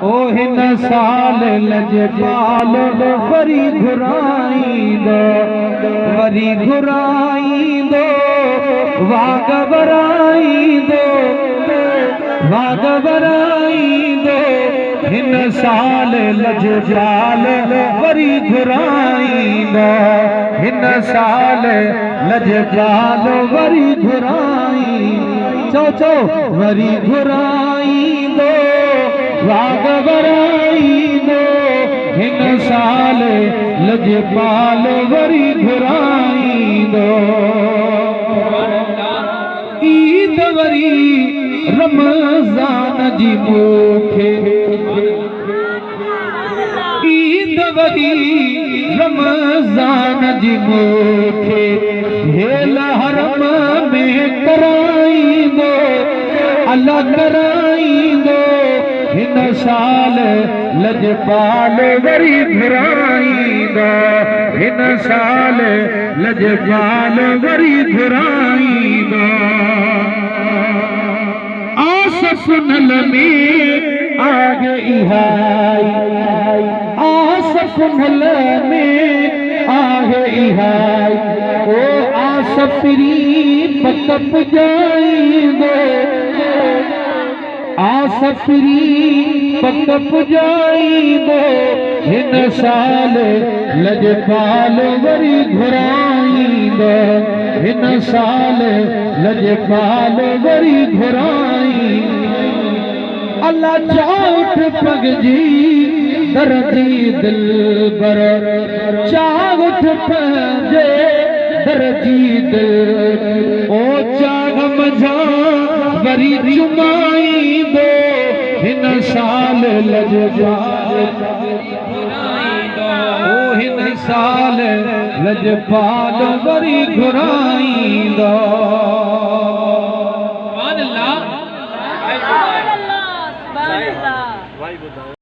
ओ हिन साल लजपाल वरी घुराईंदो वरी घुराईंदो वाग वराईंदो वाग वराईंदो हिन साल लजपाल वरी घुराईंदो हिन साल लजपाल वरी घुराईंदो चो वरी घुराईंदो वाग वराईंदो हिन साल लजपाल वरी घुराईंदो ईद वरी रमज़ान जी मूंखे ईद वरी रमज़ान जी मूंखे हेल हरम में कराईंदो अल्लाह कराईंदो हिन साल लजपाल वरी घुराईंदो हिन साल लजपाल वरी घुराईंदो आस सुनल में आग इहाई आस सुनल में आग इहाई ओ आस प्री पतप जाईंदो आस प्री पतप जाईंदो हिन साल लजपाल वरी घुराईंदो हिन साल लजपाल वरी घुराईंदो अल्लाह चाउठ पगजी दर्जी दिल बर चाउठ पंहिंजे दर्जी दिल ओ चाग मझा वरी चुमाईंदो हिन साल लजपाल ओ हिन साल लजपाल वरी घुराईंदो